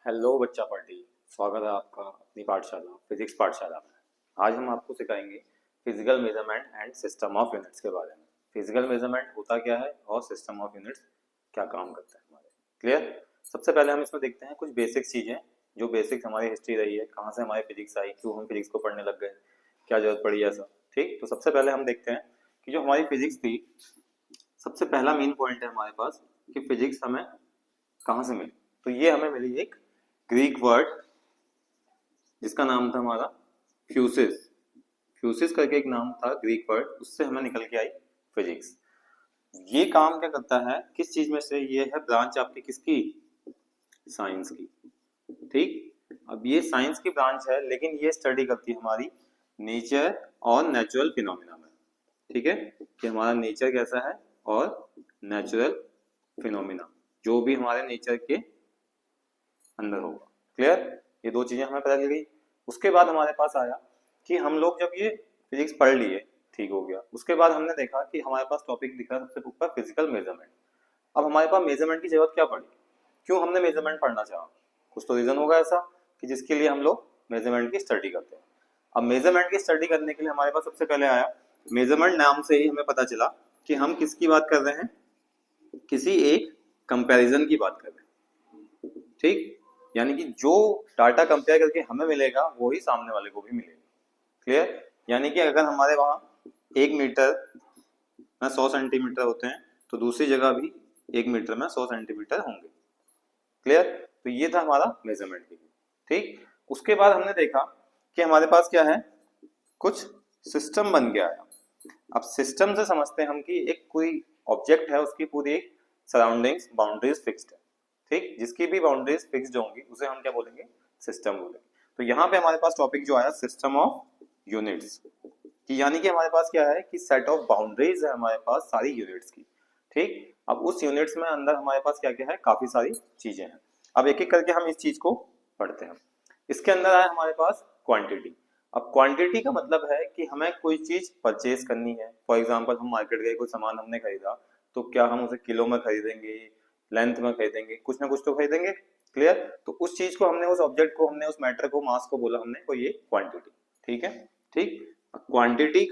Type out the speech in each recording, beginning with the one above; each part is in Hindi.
हेलो बच्चा पार्टी। स्वागत है आपका अपनी पाठशाला फिजिक्स पाठशाला में। आज हम आपको सिखाएंगे physical measurement and system of units के बारे में। फिजिकल मेजरमेंट होता क्या है और सिस्टम ऑफ यूनिट्स क्या काम करता है हमारे। क्लियर। सबसे पहले हम इसमें देखते हैं कुछ बेसिक चीजें जो बेसिक हमारी हिस्ट्री रही है, कहाँ से हमारी फिजिक्स आई, क्यों हम फिजिक्स को पढ़ने लग गए, क्या जरूरत पड़ी ऐसा। ठीक, तो सबसे पहले हम देखते हैं कि जो हमारी फिजिक्स थी, सबसे पहला मेन पॉइंट है हमारे पास कि फिजिक्स हमें कहाँ से मिली। तो ये हमें मिली एक ग्रीक वर्ड जिसका नाम था हमारा फ्यूसिस। फ्यूसिस करके एक नाम था ग्रीक वर्ड, उससे हमें निकल के आई फिजिक्स। ये काम क्या करता है, किस चीज में से, ये है ब्रांच आपकी किसकी, साइंस की। ठीक, अब ये साइंस की ब्रांच है लेकिन ये स्टडी करती है हमारी नेचर और नेचुरल फिनोमिना में। ठीक है, कि हमारा नेचर कैसा है और नेचुरल फिनोमिना जो भी हमारे नेचर के अंदर होगा। क्लियर, ये दो चीजें हमें पता चल गई। उसके बाद हमारे पास आया कि हम लोग जब ये फिजिक्स पढ़ लिए, ठीक हो गया, उसके बाद हमने देखा कि हमारे पास टॉपिक दिख रहा है सबसे ऊपर फिजिकल मेजरमेंट। अब हमारे पास मेजरमेंट की जरूरत क्या पड़ी, क्यों हमने मेजरमेंट पढ़ना चाहा, कुछ तो रीजन होगा ऐसा कि जिसके लिए हम लोग मेजरमेंट की स्टडी करते हैं। अब मेजरमेंट की स्टडी करने के लिए हमारे पास सबसे पहले आया, मेजरमेंट नाम से ही हमें पता चला कि हम किसकी बात कर रहे हैं, किसी एक कंपैरिजन की बात कर रहे हैं। ठीक, यानी कि जो डाटा कंपेयर करके हमें मिलेगा वो ही सामने वाले को भी मिलेगा। क्लियर, यानी कि अगर हमारे वहां 1 मीटर में 100 सेंटीमीटर होते हैं तो दूसरी जगह भी 1 मीटर में 100 सेंटीमीटर होंगे। क्लियर, तो ये था हमारा मेजरमेंट के लिए। ठीक, उसके बाद हमने देखा कि हमारे पास क्या है, कुछ सिस्टम बन के आया। अब सिस्टम से समझते हैं हम कि एक कोई ऑब्जेक्ट है, उसकी पूरी एक सराउंडिंग्स बाउंड्रीज फिक्स्ड है। ठीक, जिसकी भी बाउंड्रीज फिक्स्ड होंगी उसे हम क्या बोलेंगे, सिस्टम बोलेंगे। तो यहाँ पे हमारे पास टॉपिक जो आया सिस्टम ऑफ यूनिट्स, कि यानी कि हमारे पास क्या है कि सेट ऑफ बाउंड्रीज है हमारे पास सारी यूनिट्स की। ठीक, अब उस यूनिट्स में अंदर हमारे पास क्या क्या है, काफी सारी चीजें हैं। अब एक एक करके हम इस चीज को पढ़ते हैं। इसके अंदर आया हमारे पास क्वांटिटी। अब क्वांटिटी का मतलब है कि हमें कोई चीज परचेज करनी है। फॉर एग्जांपल हम मार्केट गए, कोई सामान हमने खरीदा, तो क्या हम उसे किलो में खरीदेंगे, लेंथ में खरीदेंगे, कुछ ना कुछ तो खरीदेंगे। क्लियर, तो उस चीज को हमने, उस ऑब्जेक्ट को हमने, उस मैटर को, मास को बोला हमने, को ये क्वांटिटी। ठीक है, ठीक, क्वांटिटी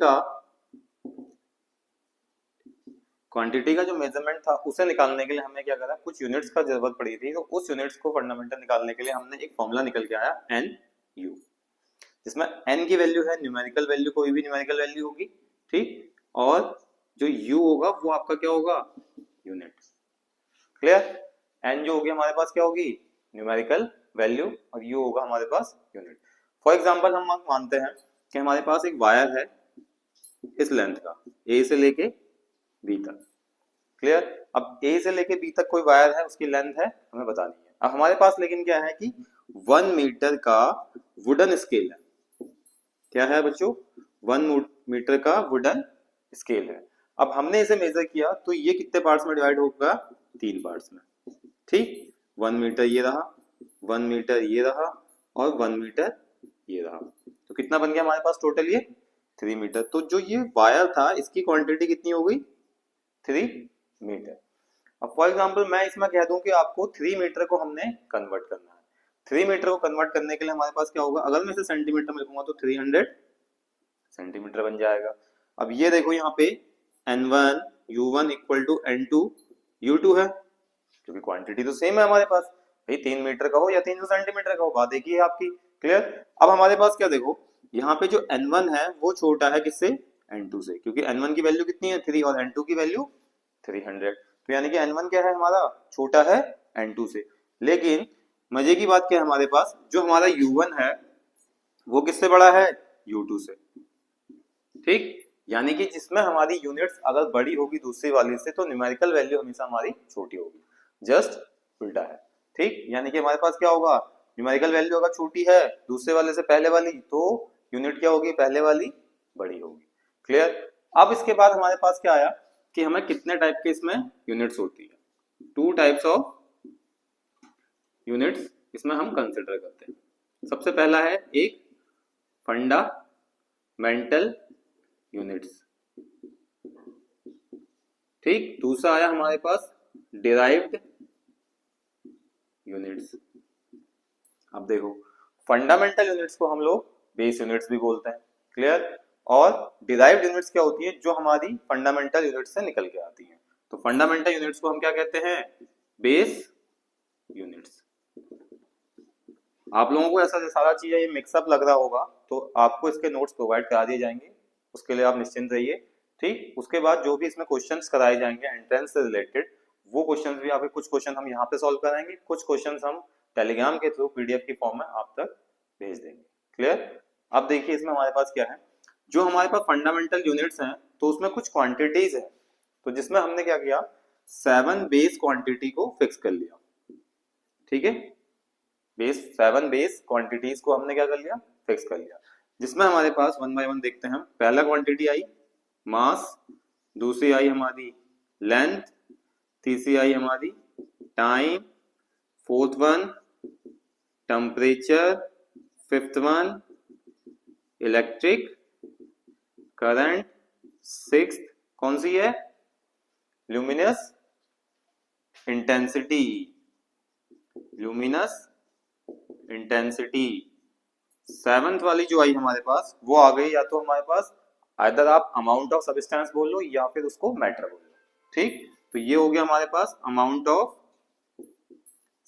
का जो मेजरमेंट था उसे निकालने के लिए हमने क्या करा, कुछ यूनिट्स का जरूरत पड़ी थी। तो उस यूनिट्स को फंडामेंटल निकालने के लिए हमने एक फॉर्मूला निकल के आया एन यू, जिसमें एन की वैल्यू है न्यूमेरिकल वैल्यू, कोई भी न्यूमेरिकल वैल्यू होगी। ठीक, और जो यू होगा वो आपका क्या होगा, यूनिट। क्लियर, एन जो होगी हमारे पास क्या होगी, न्यूमेरिकल वैल्यू, और यू होगा हमारे पास यूनिट। फॉर एग्जांपल हम मानते हैं कि हमारे पास एक वायर है इस लेंथ का, ए से लेके बी तक। क्लियर, अब ए से लेके बी तक कोई वायर है, उसकी लेंथ है हमें बतानी है। अब हमारे पास लेकिन क्या है कि 1 मीटर का वुडन स्केल है। क्या है बच्चों, 1 मीटर का वुडन स्केल है। अब हमने इसे मेजर किया तो ये कितने पार्ट्स में डिवाइड होगा, 3 पार्ट्स में। ठीक, 1 मीटर ये रहा, 1 मीटर ये रहा, और 1 मीटर ये रहा। तो कितना बन गया हमारे पास टोटल, ये 3 मीटर। तो जो ये वायर था इसकी क्वांटिटी कितनी हो गई, 3 मीटर। अब फॉर एग्जाम्पल मैं इसमें कह दूं कि आपको 3 मीटर को हमने कन्वर्ट करना है। 3 मीटर को कन्वर्ट करने के लिए हमारे पास क्या होगा, अगर मैं इसे सेंटीमीटर में लिखूंगा तो 300 सेंटीमीटर बन जाएगा। अब ये देखो यहाँ पे n1 u1 equal to n2 u2 है, क्योंकि क्वांटिटी तो सेम है हमारे पास। भाई 3 मीटर का हो या 300 सेंटीमीटर का हो, बात एक ही है आपकी। क्लियर, अब हमारे पास क्या देखो, यहाँ पे जो n1 है वो छोटा है किससे, n2 से, क्योंकि n1 की वैल्यू कितनी है 3 और n2 की वैल्यू 300। तो यानी कि n1 क्या है हमारा, छोटा है n2 से। लेकिन मजे की बात क्या है, हमारे पास जो हमारा u1 है वो किससे बड़ा है, u2 से। ठीक, यानी कि जिसमें हमारी यूनिट्स अगर बड़ी होगी दूसरी वाली से तो न्यूमेरिकल वैल्यू हमेशा हमारी छोटी होगी, जस्ट उल्टा है। ठीक, यानी कि हमारे पास क्या होगा, न्यूमेरिकल वैल्यू अगर छोटी है दूसरे वाले से पहले वाली, तो यूनिट क्या होगी, पहले वाली बड़ी होगी। क्लियर, अब इसके बाद हमारे पास क्या आया कि हमें कितने टाइप के इसमें यूनिट्स होती है, 2 टाइप्स ऑफ यूनिट्स इसमें हम कंसिडर करते हैं। सबसे पहला है एक फंडामेंटल यूनिट्स। ठीक, दूसरा आया हमारे पास डिराइव्ड यूनिट्स। अब देखो, फंडामेंटल यूनिट्स को हम लोग बेस यूनिट्स भी बोलते हैं, क्लियर। और डिराइव्ड यूनिट्स क्या होती है, जो हमारी फंडामेंटल यूनिट्स से निकल के आती है। तो फंडामेंटल यूनिट्स को हम क्या कहते हैं, बेस यूनिट्स। आप लोगों को ऐसा सारा चीज ये मिक्सअप लग रहा होगा, तो आपको इसके नोट्स प्रोवाइड करा दिए जाएंगे, उसके लिए आप निश्चिंत रहिए, ठीक। उसके बाद जो भी इसमें क्वेश्चंस कराए जाएंगे एंट्रेंस से रिलेटेड, वो क्वेश्चंस भी आपके कुछ क्वेश्चन हम यहाँ पे सॉल्व कराएंगे, कुछ क्वेश्चंस हम टेलीग्राम के थ्रू पीडीएफ की फॉर्म में आप तक भेज देंगे, क्लियर। अब देखिए इसमें हमारे पास क्या है, जो हमारे पास फंडामेंटल यूनिट्स हैं तो उसमें कुछ क्वांटिटीज है, तो जिसमें हमने क्या किया, 7 बेस क्वांटिटी को फिक्स कर लिया, ठीक है। 7 बेस क्वांटिटीज को हमने क्या कर लिया, फिक्स कर लिया, जिसमें हमारे पास वन बाय वन देखते हैं हम। पहला क्वांटिटी आई मास, दूसरी आई हमारी लेंथ, तीसरी आई हमारी time, fourth one temperature, fifth one electric current, sixth कौन सी है, luminous intensity, luminous intensity. Seventh वाली जो आई हमारे पास वो आ गई, या तो हमारे पास आइदर आप अमाउंट ऑफ सब्सटेंस बोल लो या फिर उसको मैटर बोल लो, ठीक। तो ये हो गया हमारे पास अमाउंट ऑफ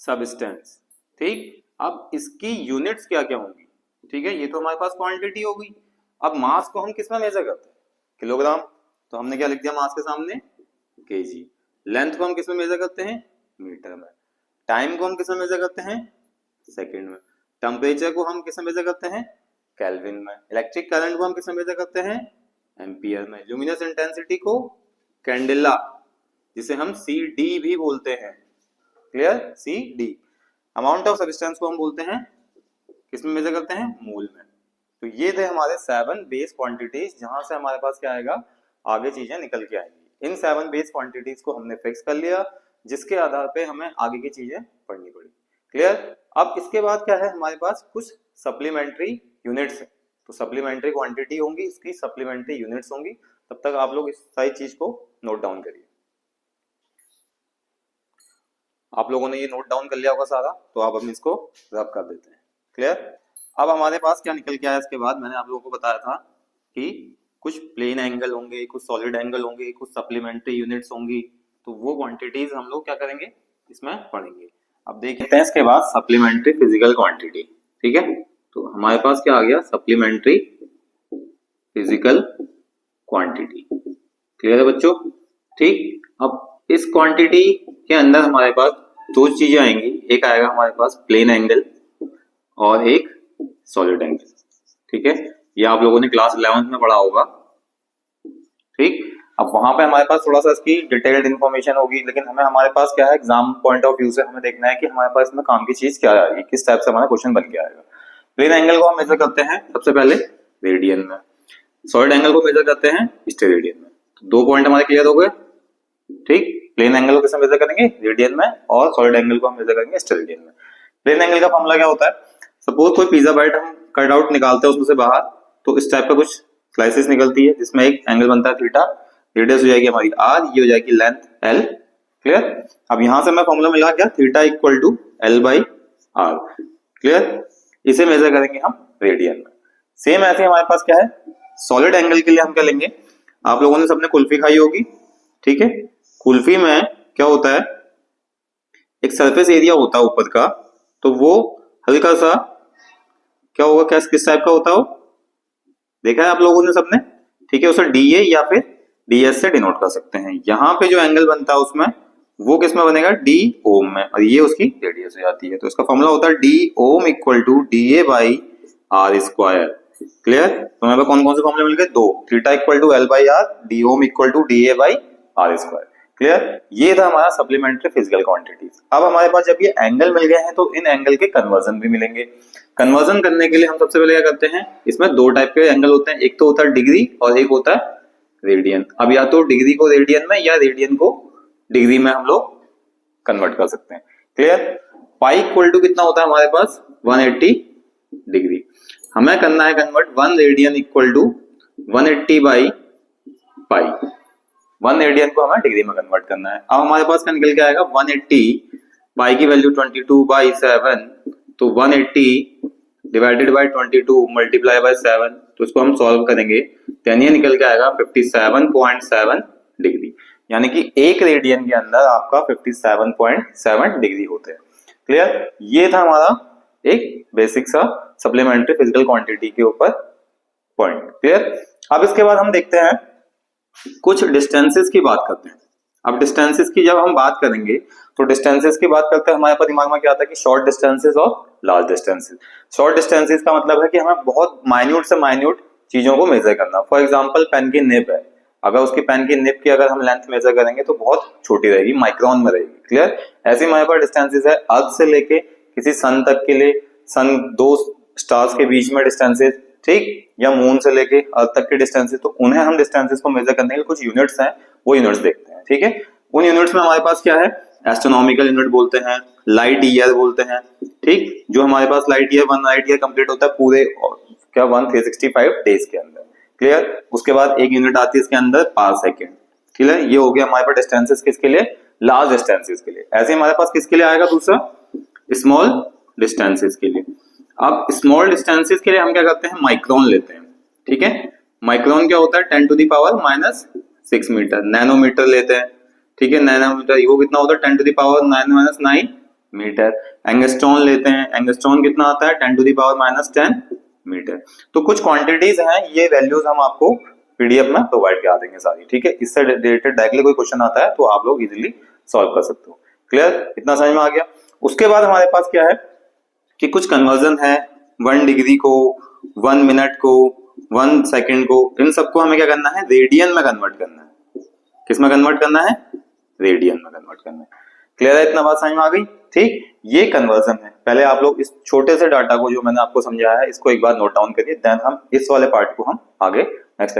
सब्सटेंस, ठीक। अब इसकी यूनिट्स क्या क्या होंगी, ठीक है, ये तो हमारे पास क्वांटिटी हो गई। अब मास को हम किस में मेजर करते हैं, किलोग्राम, तो हमने क्या लिख दिया मास के सामने, केजी। लेंथ को हम किस में मेजर करते हैं, मीटर में। टाइम को हम किस में मेजर करते हैं, सेकंड में। टेम्परेचर को हम किस में मेजर करते हैं, केल्विन में। इलेक्ट्रिक करंट को हम किस में मेजर करते हैं, एम्पियर में। ल्यूमिनस इंटेंसिटी को कैंडेला, जिसे हम CD भी बोलते हैं, clear, CD। Amount of substance को हम बोलते हैं किस में मेजर करते हैं, मोल में। तो ये थे हमारे 7 बेस क्वांटिटीज, जहां से हमारे पास क्या आएगा, आगे चीजें निकल के आएंगी। इन 7 बेस क्वांटिटीज को हमने फिक्स कर लिया, जिसके आधार पे हमें आगे की चीजें पढ़नी पड़ी, क्लियर। अब इसके बाद क्या है, हमारे पास कुछ सप्लीमेंट्री यूनिट्स है, तो सप्लीमेंट्री क्वांटिटी होंगी, इसकी सप्लीमेंट्री यूनिट्स होंगी। तब तक आप लोग इस सारी चीज को नोट डाउन करिए। आप लोगों ने ये नोट डाउन कर लिया होगा सारा, तो आप हम इसको रब कर देते हैं, क्लियर। अब हमारे पास क्या निकल के आया इसके बाद, मैंने आप लोगों को बताया था कि कुछ प्लेन एंगल होंगे, कुछ सॉलिड एंगल होंगे, कुछ सप्लीमेंट्री यूनिट्स होंगी, तो वो क्वांटिटीज हम लोग क्या करेंगे, इसमें पढ़ेंगे। अब देखते हैं इसके बाद सप्लीमेंट्री फिजिकल क्वांटिटी, ठीक है। तो हमारे पास क्या आ गया, सप्लीमेंट्री फिजिकल क्वांटिटी, क्लियर है बच्चों, ठीक। अब इस क्वांटिटी के अंदर हमारे पास दो चीजें आएंगी, एक आएगा हमारे पास प्लेन एंगल और एक सॉलिड एंगल, ठीक है। ये आप लोगों ने क्लास 11th में पढ़ा होगा, ठीक। अब वहां पे हमारे पास थोड़ा सा इसकी डिटेल्ड इन्फॉर्मेशन होगी, लेकिन हमें हमारे पास क्या है, एग्जाम पॉइंट ऑफ व्यू से हमें देखना है कि हमारे पास इसमें काम की चीज क्या आएगी, किस टाइप से हमारा क्वेश्चन बन के आएगा। प्लेन एंगल को हम मेजर करते हैं सबसे पहले रेडियन में, सॉलिड एंगल को मेजर करते हैं स्टेरेडियन में। तो 2 पॉइंट हमारे क्लियर हो गए, ठीक। प्लेन एंगल को किसमें मेजर करेंगे, रेडियन में, और सॉलिड एंगल को हम मेजर करेंगे स्टेरेडियन में। प्लेन एंगल का फॉर्मूला क्या होता है, सपोज कोई पिज्जा बाइट हम कट आउट निकालते हैं उसमें से बाहर, तो इस टाइप का कुछ स्लाइसेस निकलती है, जिसमें एक एंगल बनता है थीटा, रेडियस हो जाएगी हमारी r, ये हो जाएगी लेंथ l, क्लियर। अब यहां से हमें फॉर्मूला मिला क्या, theta equal to l/r, clear. इसे मेजर करेंगे हम रेडियन में। सेम ऐसे हमारे पास क्या है, सॉलिड एंगल के लिए हम क्या लेंगे, आप लोगों ने सबने कुल्फी खाई होगी, ठीक है। कुल्फी में क्या होता है, एक सरफेस एरिया होता है ऊपर का, तो वो हल्का सा क्या होगा, क्या किस टाइप का होता है, देखा है आप लोगों ने सबने, ठीक है। उसे DA या फिर DS से डिनोट कर सकते हैं। यहाँ पे जो एंगल बनता है उसमें वो किस में बनेगा, D ओम में, और ये उसकी रेडियस हो जाती है। तो इसका फॉर्मूला होता है D ohm equal to DA/r square, clear. तो हमें कौन कौन से फॉर्मूले मिल गए, 2, theta equal to l/r, D ohm equal to DA/r square, clear. ये था हमारा सप्लीमेंट्री फिजिकल क्वांटिटीज। अब हमारे पास जब ये एंगल मिल गए हैं, तो इन एंगल के कन्वर्जन भी मिलेंगे। कन्वर्जन करने के लिए हम सबसे पहले क्या करते हैं, इसमें 2 टाइप के एंगल होते हैं, एक तो होता है डिग्री और एक होता है रेडियन। अब या तो डिग्री को रेडियन में या रेडियन को डिग्री में हम लोग कन्वर्ट कर सकते हैं, क्लियर। पाई इक्वल टू कितना होता है हमारे पास, 180 डिग्री। हमें करना है कन्वर्ट 1 रेडियन इक्वल टू 180/पाई। 1 रेडियन को हमें डिग्री में कन्वर्ट करना है। अब हमारे पास क्या निकल के आएगा, 180, पाई की वैल्यू 22/7, तो 180 डिवाइडेड बाय 22 मल्टीप्लाई बाय 7, तो इसको हम सॉल्व करेंगे तो ये निकल के आएगा 57.7 डिग्री, यानी कि एक रेडियन के अंदर आपका 57.7 डिग्री होते हैं। क्लियर? ये था हमारा एक बेसिक सा सप्लीमेंट्री फिजिकल क्वांटिटी के ऊपर पॉइंट। क्लियर? अब इसके बाद हम देखते हैं कुछ डिस्टेंसेस की बात करते हैं। अब डिस्टेंसेस की जब हम बात करेंगे तो डिस्टेंसेस की बात करते हैं हमारे पास दिमाग में क्या आता है कि शॉर्ट डिस्टेंसेस और लार्ज डिस्टेंसेस। शॉर्ट डिस्टेंसेस का मतलब है कि हमें बहुत माइन्यूट से माइन्यूट चीजों को मेजर करना। फॉर एग्जांपल पेन की निब है, अगर उसकी पेन की निब की अगर हम लेंथ मेजर करेंगे तो बहुत छोटी रहेगी, माइक्रोन में रहेगी। क्लियर? ऐसे हमारे पास डिस्टेंसेस है अर्थ से लेके किसी सन तक के लिए, सन दो स्टार्स के बीच में डिस्टेंसेस, ठीक, या मून से लेके अर्थ तक के डिस्टेंसेस, तो उन्हें हम डिस्टेंसेस को मेजर करने के लिए कुछ यूनिट्स हैं, वो यूनिट्स देखते हैं। ठीक है? उन यूनिट्स में हमारे पास क्या है, एस्ट्रोनॉमिकल यूनिट बोलते हैं, लाइट ईयर बोलते हैं। ठीक, जो हमारे पास light year 1 light year complete होता है पूरे क्या 1365 डेज के अंदर। क्लियर? उसके बाद एक यूनिट आती है इसके अंदर पार सेकेंड। क्लियर? ये हो गया हमारे पास डिस्टेंसेस किसके लिए, लार्ज डिस्टेंसेस के लिए। ऐसे हमारे पास किसके लिए आएगा दूसरा, स्मॉल डिस्टेंसेस के लिए। अब स्मॉल डिस्टेंसेस के लिए हम क्या करते हैं, माइक्रोन लेते हैं। ठीक है? माइक्रोन क्या होता है 10⁻⁻6 मीटर। नैनोमीटर लेते हैं, ठीक है, नैनोमीटर वो कितना होता है 10⁻⁹ मीटर। एंगस्ट्रॉन लेते हैं, एंगस्ट्रॉन कितना आता है 10⁻⁻10 मीटर। तो कुछ क्वांटिटीज हैं, ये वैल्यूज हम आपको पीडीएफ में प्रोवाइड करा देंगे सारी। ठीक है? इससे रिलेटेड डायरेक्टली कोई क्वेश्चन आता है तो आप लोग इजीली सॉल्व कर सकते हो। क्लियर? इतना समझ में आ गया? उसके बाद हमारे पास क्या है कि कुछ कन्वर्जन है, 1 डिग्री को, 1 मिनट को, 1 सेकंड को, इन सबको हमें क्या करना है, रेडियन में कन्वर्ट करना है। किस में कन्वर्ट करना है, रेडियन में कन्वर्ट करना है। क्लियर है? इतना बात समझ में आ गई? ठीक, ये कन्वर्जन है। पहले आप लोग इस छोटे से डाटा को जो मैंने आपको समझाया है इसको एक बार नोट डाउन करिए, देन हम इस वाले पार्ट को हम आगे नेक्स्ट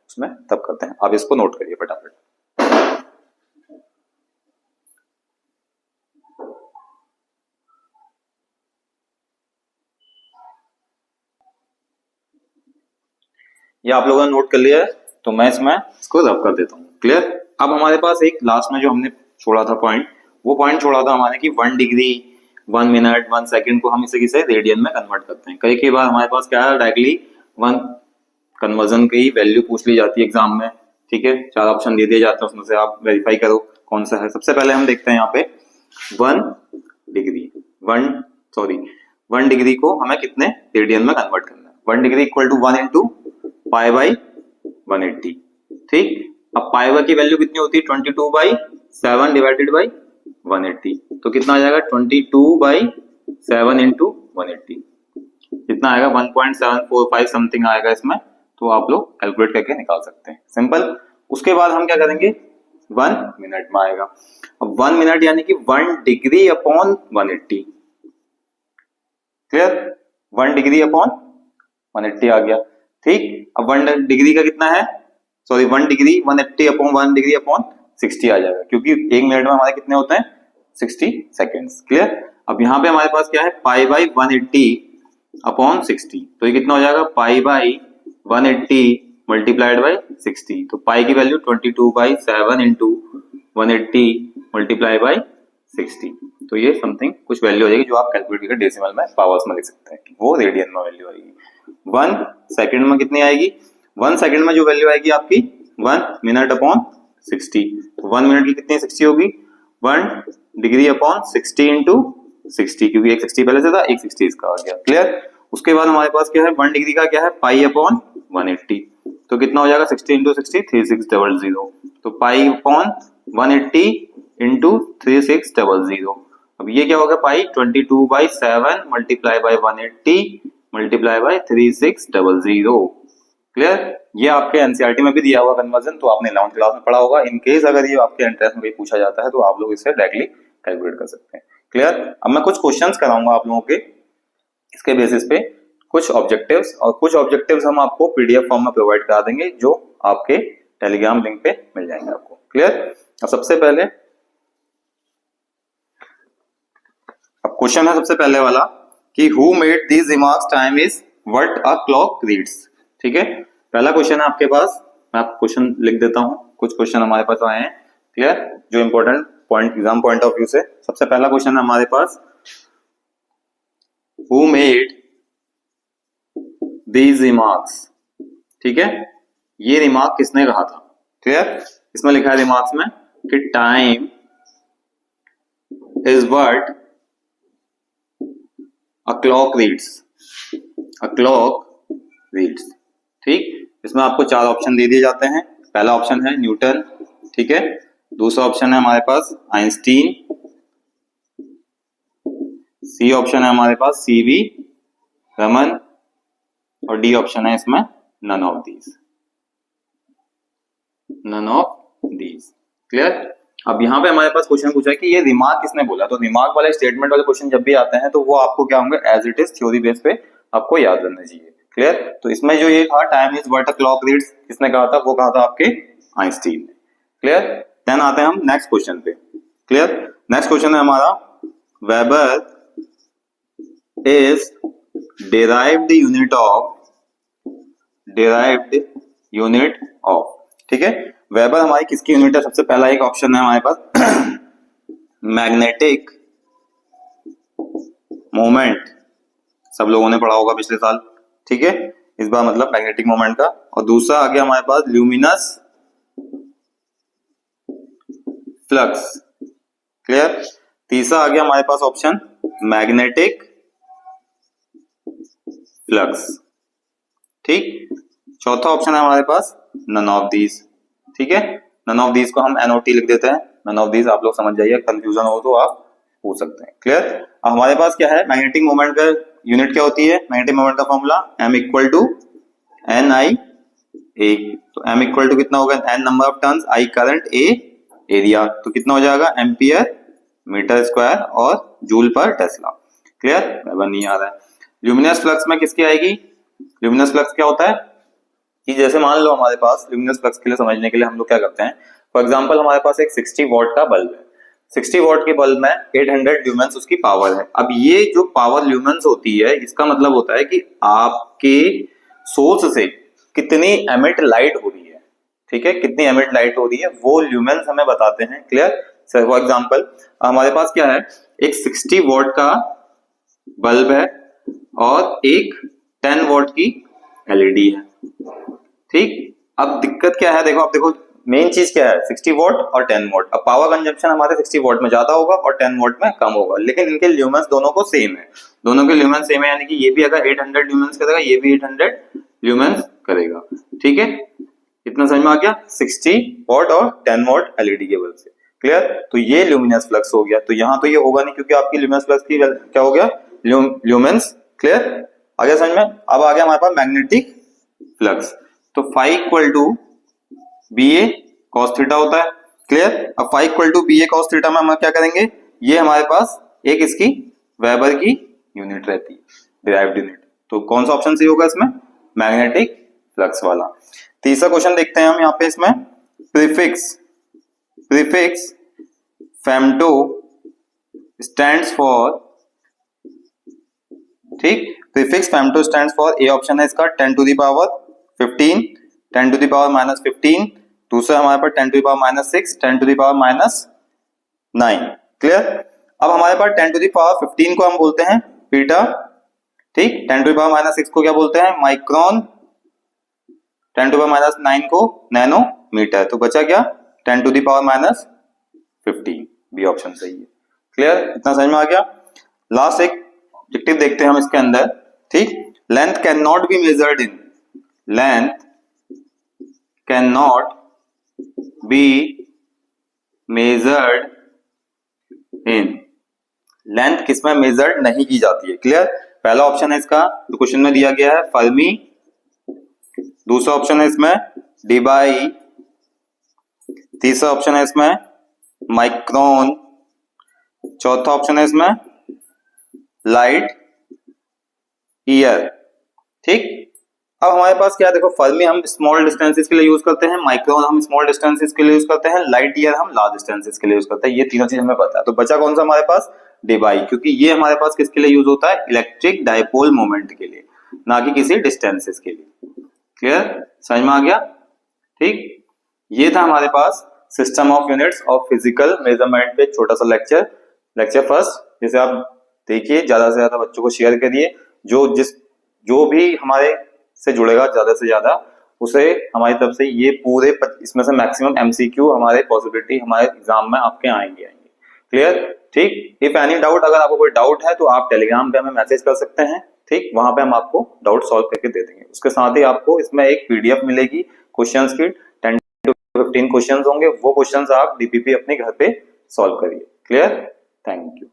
उसमें तब करते हैं। आप इसको नोट करिए फटाफट। ये आप लोगों ने नोट कर लिया है तो मैं इसमें इसको रब कर देता हूँ। क्लियर? अब हमारे पास एक लास्ट में जो हमने छोड़ा था पॉइंट, वो पॉइंट छोड़ा था हमारे कि 1 डिग्री, 1 मिनट, 1 सेकंड को हम इसे किसे रेडियन में कन्वर्ट करते हैं। कई बार हमारे पास क्या है, डायरेक्टली 1 कन्वर्जन की वैल्यू पूछ ली जाती है एग्जाम में। ठीक है? 4 ऑप्शन दे दिए जाते हैं, उसमें से आप वेरीफाई करो कौन सा है। सबसे पहले हम देखते हैं यहाँ पे 1 डिग्री, 1 डिग्री को हमें कितने रेडियन में कन्वर्ट करना है। 1 degree equal to 1 into pi by 180। ठीक, अब पाई की वैल्यू कितनी होती है 22/7 डिवाइडेड बाई 180, तो कितना आ जाएगा 22/7 इंटू 180, कितना आएगा 1.745 समथिंग आएगा इसमें। तो आप लोग कैलकुलेट करके निकाल सकते हैं, सिंपल। उसके बाद हम क्या करेंगे 1 मिनट में आएगा। अब 1 मिनट यानी कि 1 degree upon 180। Clear? 1 degree upon 180 आ गया। ठीक, अब 1 डिग्री का कितना है, 1 डिग्री 180 अपॉन 1 डिग्री अपॉन 60 आ जाएगा, क्योंकि 1 मिनट में हमारे कितने होते हैं 60 सेकेंड्स। क्लियर? अब यहाँ पे हमारे पास क्या है पाई बाई 180 अपॉन 60, तो ये कितना हो जाएगा पाई बाई 180 मल्टीप्लाइड बाई 60, तो पाई की वैल्यू 22/7 इंटू 180 मल्टीप्लाई बाई 60, तो ये समथिंग कुछ वैल्यू हो जाएगी जो आप कैलकुलेट करके डेसिमल में पावर्स में लिख सकते हैं, वो रेडियन में वैल्यू आएगी। 1 सेकंड में कितनी आएगी, 1 सेकंड में जो वैल्यू आएगी आपकी 1 मिनट अपॉन 60, तो 1 मिनट की कितनी 60 होगी 1 डिग्री अपॉन 60 इंटू 60, क्योंकि एक 60 पहले से था, एक 60 इसका आ गया। क्लियर? उसके बाद हमारे पास क्या है 1 डिग्री का क्या है पाई अपॉन 180, तो कितना हो जाएगा 60 इंटू 60 3600, तो पाई अपॉन 180 इंटू 3600। अब ये क्या होगा पाई 22/7 multiply by 180 multiply by 3600। Clear? ये आपके एनसीईआरटी में भी दिया हुआ कन्वर्जन, तो आपने 11th क्लास में पढ़ा होगा। इन केस अगर ये आपके एंट्रेंस में भी पूछा जाता है तो आप लोग इससे डायरेक्टली कैलकुलेट कर सकते हैं। क्लियर? अब मैं कुछ क्वेश्चंस कराऊंगा आप लोगों के, इसके बेसिस पे कुछ ऑब्जेक्टिव्स, और कुछ ऑब्जेक्टिव्स हम आपको पीडीएफ फॉर्म में प्रोवाइड करा देंगे जो आपके टेलीग्राम लिंक पे मिल जाएंगे आपको। क्लियर? अब सबसे पहले अब क्वेश्चन है सबसे पहले वाला कि who made these remarks time is what a clock reads. ठीक है? पहला क्वेश्चन है आपके पास, मैं आपको क्वेश्चन लिख देता हूं, कुछ क्वेश्चन हमारे पास आए हैं। क्लियर? जो important point exam point of view से, सबसे पहला क्वेश्चन है हमारे पास हु मेड दीज रिमार्क्स, ठीक है, ये रिमार्क किसने कहा था, क्लियर। इसमें लिखा है रिमार्क्स में कि time is what a clock reads, a clock reads, ठीक। इसमें आपको 4 ऑप्शन दे दिए जाते हैं। पहला ऑप्शन है न्यूटन, ठीक है, दूसरा ऑप्शन है हमारे पास आइंस्टीन, सी ऑप्शन है हमारे पास सीवी रमन, और डी ऑप्शन है इसमें none of these, none of these, clear. अब यहाँ पे हमारे पास क्वेश्चन पूछा है कि ये रिमार्क किसने बोला, तो रिमार्क वाले स्टेटमेंट वाले क्वेश्चन जब भी आते हैं तो वो आपको क्या होंगे, as it is theory base पे आपको याद रहना चाहिए, क्लियर। तो इसमें जो ये था time is what a clock reads, किसने कहा था, वो कहा था आपके आइंस्टीन ने, क्लियर। देन आते हैं हम नेक्स्ट क्वेश्चन पे, क्लियर। नेक्स्ट क्वेश्चन है हमारा weber is derived unit of, ठीक है। वेबर हमारी किसकी यूनिट है, सबसे पहला एक ऑप्शन है हमारे पास मैग्नेटिक मोमेंट, सब लोगों ने पढ़ा होगा पिछले साल, ठीक है, इस बार मतलब मैग्नेटिक मोमेंट का। और दूसरा आ गया हमारे पास ल्यूमिनस फ्लक्स, क्लियर। तीसरा आ गया हमारे पास ऑप्शन मैग्नेटिक फ्लक्स, ठीक। चौथा ऑप्शन है हमारे पास नन ऑफ दीज, ठीक है। नन ऑफ दीज को हम NOT लिख देते हैं, नन ऑफ दीज आप लोग समझ जाइए, कंफ्यूजन हो तो आप पूछ सकते हैं, क्लियर। अब हमारे पास क्या है, मैग्नेटिक मोमेंट का यूनिट क्या होती है, मैग्नेटिक मोमेंट का formula m equal to NI A, तो m इक्वल टू कितना होगा, n number of turns, I current, A area, तो कितना हो जाएगा एम्पियर मीटर स्क्वायर और joule per tesla, clear. Weber नहीं आ रहा है। ल्यूमिनस फ्लक्स में किसकी आएगी, ल्यूमिनस फ्लक्स क्या होता है कि जैसे मान लो हमारे पास ल्यूमिनस फ्लक्स के लिए समझने के लिए हम लोग क्या करते हैं, फॉर एग्जांपल हमारे पास एक 60 वॉट का बल्ब है, 60 वॉट के बल्ब में 800 ल्यूमेंस उसकी पावर है। अब ये जो पावर ल्यूमेंस होती है, इसका मतलब होता है कि आपके सोर्स से कितनी एमिट लाइट हो रही है, ठीक है, कितनी एमिट लाइट हो रही है वो ल्यूमेंस हमें बताते हैं, क्लियर। फॉर एग्जांपल हमारे पास क्या है, एक 60 वॉट का बल्ब है और एक 10 वॉट की एलईडी है, ठीक। अब दिक्कत क्या है, देखो, अब देखो मेन चीज क्या है, 60 वॉट और 10 वॉट। अब पावर कंजप्शन हमारे 60 वॉट में ज्यादा होगा और 10 वॉट में कम होगा, लेकिन इनके ल्यूमेंस दोनों को सेम है, दोनों के ल्यूमेंस सेम है, यानी कि ये भी अगर 800 ल्यूमेंस करेगा, ये भी 800 ल्यूमेंस करेगा, ठीक है। इतना समझ में आ गया, 60 वॉट और 10 वॉट एलईडी केबल से, क्लियर। तो ये ल्यूमिनस फ्लक्स हो गया, तो यहाँ तो ये होगा नहीं क्योंकि आपकी ल्यूमिनस फ्लक्स की क्या हो गया, ल्यूमेंस, क्लियर। आगे समझ में। अब आ गया हमारे पास मैग्नेटिक फ्लक्स, तो phi equal to BA cos theta होता है, क्लियर। अब phi equal to BA cos theta में हम क्या करेंगे, ये हमारे पास एक इसकी वेबर की यूनिट रहती है, डिराइव्ड यूनिट, तो कौन सा ऑप्शन सही होगा इसमें, मैग्नेटिक फ्लक्स वाला। तीसरा क्वेश्चन देखते हैं हम यहाँ पे, इसमें प्रीफिक्स फेम्टो स्टैंड्स फॉर, ठीक, prefix femto stands for, A option है इसका 10 to the power 15, 10 to the power -15, दूसरा हमारे पास 10 to the power -6, 10 to the power -9, clear. अब हमारे पास 10 टू द पावर 15 को हम बोलते हैं पीटा, ठीक, 10 टू द पावर -6 को क्या बोलते हैं, माइक्रोन, 10 टू द पावर -9 को नैनोमीटर, तो बचा क्या 10 to the power -15, B option सही है, क्लियर। इतना समझ में आ गया। लास्ट एक ऑब्जेक्टिव देखते हैं हम इसके अंदर, ठीक। Length can not be measured in, length can not be measured in, length किसमें मेजर्ड नहीं की जाती है, क्लियर। पहला ऑप्शन है इसका जो क्वेश्चन में दिया गया है फर्मी, दूसरा ऑप्शन है इसमें डीबाई, तीसरा ऑप्शन है इसमें माइक्रोन, चौथा ऑप्शन है इसमें लाइट ईयर, ठीक। अब हमारे पास क्या, देखो फर्मी हम स्मॉल डिस्टेंसेस के लिए यूज करते हैं, माइक्रोन हम स्मॉल डिस्टेंसेस के लिए यूज करते हैं, लाइट ईयर हम लार्ज डिस्टेंसेस के लिए यूज करते हैं, ये तीनों चीज हमें पता है। तो बचा कौन सा हमारे पास, डीबाई, क्योंकि ये हमारे पास किसके लिए यूज होता है, इलेक्ट्रिक डायपोल मोमेंट के लिए, ना कि किसी डिस्टेंसेस के लिए, क्लियर, समझ में आ गया, ठीक। ये था हमारे पास system of units of physical measurement पे छोटा सा लेक्चर फर्स्ट। जैसे आप देखिए, ज्यादा से ज्यादा बच्चों को शेयर करिए। जो भी हमारे से जुड़ेगा ज्यादा से ज्यादा, उसे हमारी तरफ से ये पूरे इसमें से मैक्सिमम एमसीक्यू हमारे पॉसिबिलिटी हमारे एग्जाम में आपके आएंगे। क्लियर? ठीक। इफ एनी डाउट, अगर आपको कोई डाउट है तो आप टेलीग्राम पे हमें मैसेज कर सकते हैं। ठीक, वहां पे हम आपको डाउट सॉल्व करके दे देंगे। उसके साथ ही आपको इसमें एक पीडीएफ मिलेगी क्वेश्चंस की, 10 to 15 क्वेश्चंस होंगे। वो क्वेश्चंस आप डीपीपी अपने घर पे सॉल्व करिए। क्लियर? Thank you.